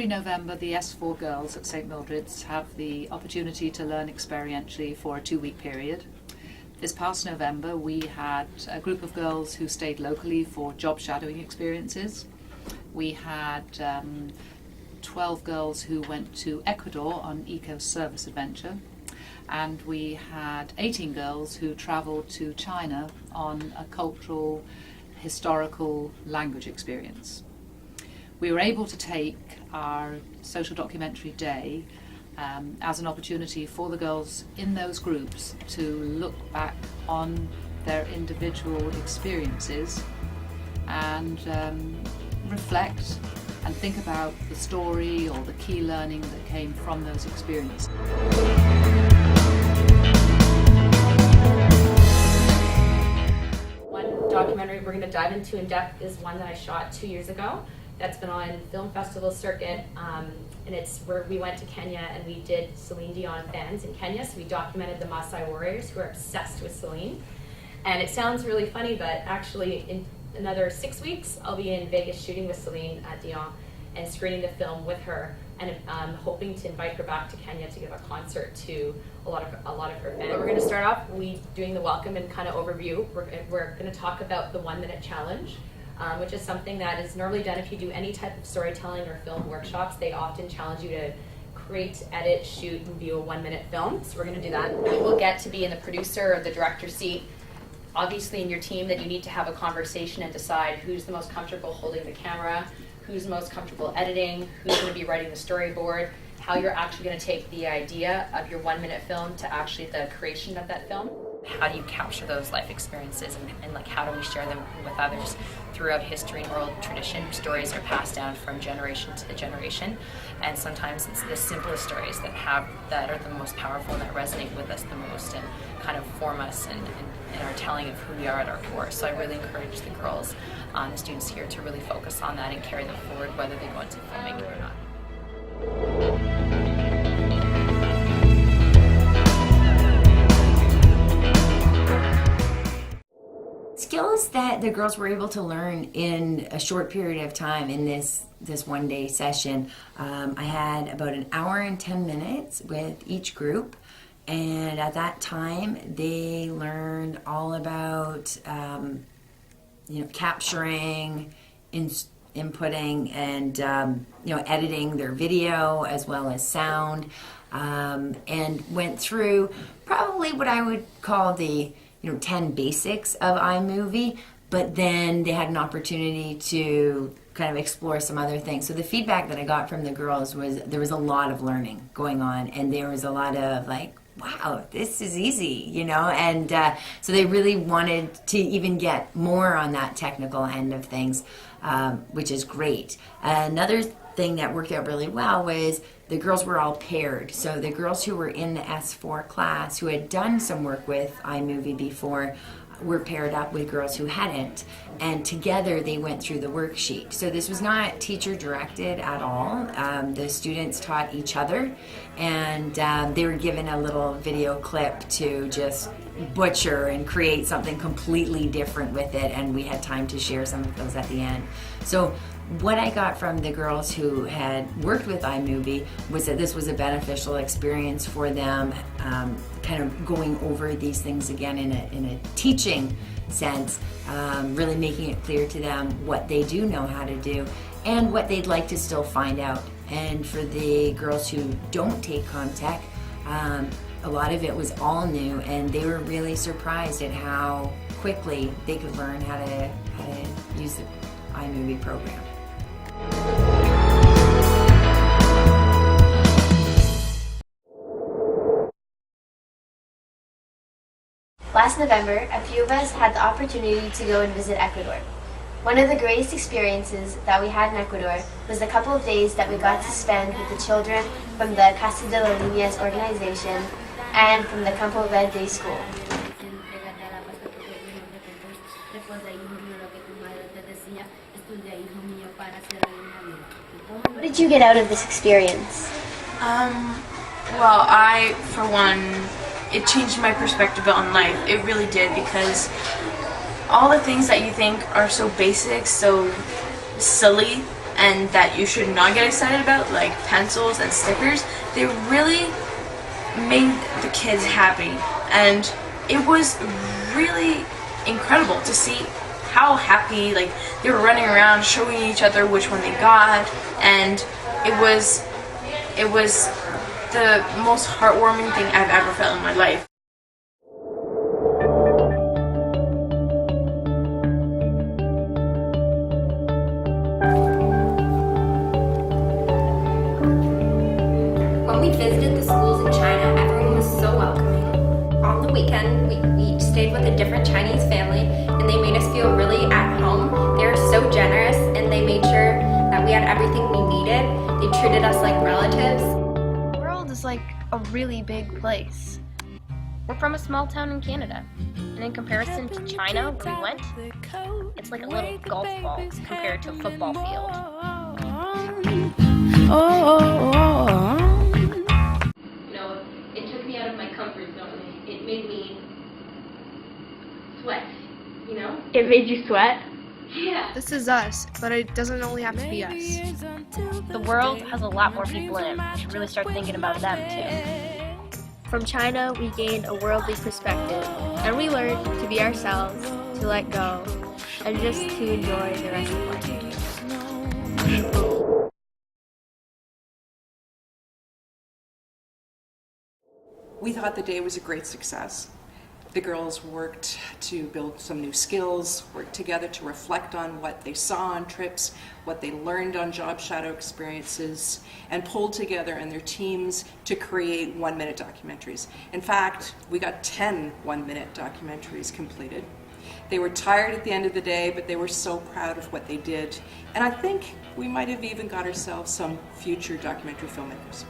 every November the S4 girls at St Mildred's have the opportunity to learn experientially for a 2-week period. This past November we had a group of girls who stayed locally for job shadowing experiences. We had 12 girls who went to Ecuador on eco-service adventure, and we had 18 girls who travelled to China on a cultural, historical language experience. We were able to take our social documentary day as an opportunity for the girls in those groups to look back on their individual experiences and reflect and think about the story or the key learning that came from those experiences. One documentary we're going to dive into in depth is one that I shot 2 years ago. That's been on film festival circuit, and it's where we went to Kenya and we did Celine Dion fans in Kenya. So we documented the Maasai warriors who are obsessed with Celine. And it sounds really funny, but actually in another 6 weeks I'll be in Vegas shooting with Celine Dion and screening the film with her, and I'm hoping to invite her back to Kenya to give a concert to a lot of her fans. We're going to start off doing the welcome and kind of overview. We're going to talk about the 1-minute challenge. Which is something that is normally done if you do any type of storytelling or film workshops. They often challenge you to create, edit, shoot, and view a 1-minute film. So we're going to do that. You will get to be in the producer or the director seat. Obviously in your team that you need to have a conversation and decide who's the most comfortable holding the camera, who's most comfortable editing, who's going to be writing the storyboard, how you're actually going to take the idea of your 1-minute film to actually the creation of that film. How do you capture those life experiences and like how do we share them with others? Throughout history and oral tradition, stories are passed down from generation to generation, and sometimes it's the simplest stories that are the most powerful and that resonate with us the most and kind of form us in our telling of who we are at our core. So I really encourage the girls, the students here, to really focus on that and carry them forward whether they go into filmmaking or not. Skills that the girls were able to learn in a short period of time in this one-day session. I had about an hour and 10 minutes with each group, and at that time they learned all about capturing, inputting, and editing their video as well as sound, and went through probably what I would call the 10 basics of iMovie, but then they had an opportunity to kind of explore some other things. So the feedback that I got from the girls was there was a lot of learning going on, and there was a lot of like, wow, this is easy, and so they really wanted to even get more on that technical end of things, which is great. Another thing that worked out really well was the girls were all paired. So the girls who were in the S4 class who had done some work with iMovie before were paired up with girls who hadn't, and together they went through the worksheet. So this was not teacher directed at all. The students taught each other, and they were given a little video clip to just butcher and create something completely different with it, and we had time to share some of those at the end. So what I got from the girls who had worked with iMovie was that this was a beneficial experience for them, kind of going over these things again in a teaching sense, really making it clear to them what they do know how to do and what they'd like to still find out. And for the girls who don't take ComTech, a lot of it was all new, and they were really surprised at how quickly they could learn how to use the iMovie program. Last November, a few of us had the opportunity to go and visit Ecuador. One of the greatest experiences that we had in Ecuador was the couple of days that we got to spend with the children from the Casa de las Niñas organization and from the Campo Verde school. What did you get out of this experience? Well, for one, it changed my perspective on life. It really did, because all the things that you think are so basic, so silly, and that you should not get excited about, like pencils and stickers, they really made the kids happy. And it was really incredible to see how happy, like, they were running around showing each other which one they got, and it was the most heartwarming thing I've ever felt in my life. When we visited the schools in China, everyone was so welcoming. On the weekend, we each stayed with a different Chinese family, and they made us feel really at home. They were so generous, and they made sure that we had everything we needed. They treated us like relatives. The world is like a really big place. We're from a small town in Canada, and in comparison to China, where we went, it's like a little golf ball compared to a football field. You know, it took me out of my comfort zone. It made me sweat, you know? It made you sweat? Yeah. This is us, but it doesn't only have to be us. The world has a lot more people in it. We should really start thinking about them, too. From China, we gained a worldly perspective, and we learned to be ourselves, to let go, and just to enjoy the rest of life. We thought the day was a great success. The girls worked to build some new skills, worked together to reflect on what they saw on trips, what they learned on job shadow experiences, and pulled together in their teams to create one-minute documentaries. In fact, we got 10 one-minute documentaries completed. They were tired at the end of the day, but they were so proud of what they did. And I think we might have even got ourselves some future documentary filmmakers.